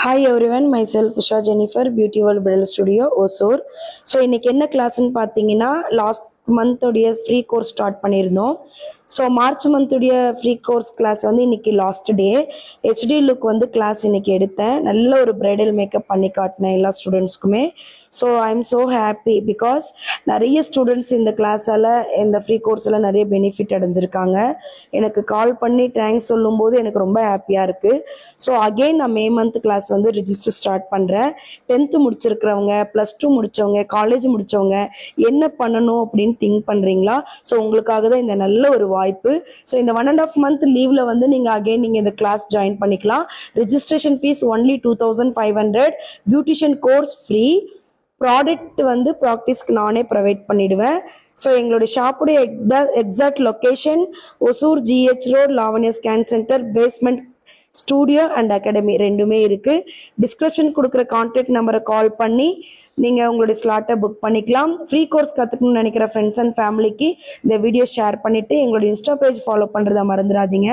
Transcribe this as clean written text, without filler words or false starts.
Hi everyone, myself Usha Jennifer, Beauty World Bridal Studio, Osur. So இன்னைக்கு என்ன கிளாஸ்ன்னு பார்த்தீங்கன்னா லாஸ்ட் மந்தோடைய ஃப்ரீ கோர்ஸ் ஸ்டார்ட் பண்ணியிருந்தோம். ஸோ மார்ச் மந்தோடைய ஃப்ரீ கோர்ஸ் கிளாஸ் வந்து இன்னைக்கு லாஸ்ட் டே. ஹெச்டி லுக் வந்து கிளாஸ் இன்னைக்கு எடுத்தேன். நல்ல ஒரு பிரைடல் மேக்கப் பண்ணி காட்டினேன் எல்லா ஸ்டூடெண்ட்ஸ்க்குமே. So I am so happy because நிறைய ஸ்டூடெண்ட்ஸ் இந்த கிளாஸால் இந்த ஃப்ரீ கோர்ஸில் நிறைய பெனிஃபிட் அடைஞ்சிருக்காங்க. எனக்கு கால் பண்ணி தேங்க்ஸ் சொல்லும்போது எனக்கு ரொம்ப ஹாப்பியாக இருக்குது. ஸோ அகெயின் நான் மே மந்த் கிளாஸ் வந்து ரிஜிஸ்டர் ஸ்டார்ட் பண்ணுறேன். 10th முடிச்சிருக்கிறவங்க, +2 முடித்தவங்க, காலேஜ் முடித்தவங்க என்ன பண்ணணும் அப்படின்னு திங்க் பண்ணுறீங்களா? ஸோ உங்களுக்காக தான் இந்த நல்ல ஒரு வாய்ப்பு. ஸோ இந்த 1.5 month லீவில் வந்து நீங்கள் இந்த கிளாஸ் ஜாயின் பண்ணிக்கலாம். Registration fees only 2500. Beautician course free. Product வந்து ப்ராக்டிஸ்க்கு நானே ப்ரொவைட் பண்ணிடுவேன். ஸோ எங்களுடைய ஷாப்புடைய exact location Hosur GH road, Lavanya scan centre, basement studio and academy ரெண்டுமே இருக்குது. டிஸ்கிரிப்ஷன் கொடுக்குற கான்டாக்ட் நம்பரை கால் பண்ணி நீங்கள் உங்களுடைய ஸ்லாட்டை புக் பண்ணிக்கலாம். ஃப்ரீ கோர்ஸ் கற்றுக்கணும்னு நினைக்கிற ஃப்ரெண்ட்ஸ் அண்ட் ஃபேமிலிக்கு இந்த வீடியோ ஷேர் பண்ணிவிட்டு எங்களுடைய இன்ஸ்டா பேஜ் ஃபாலோ பண்ணுறதை மறந்துடாதீங்க.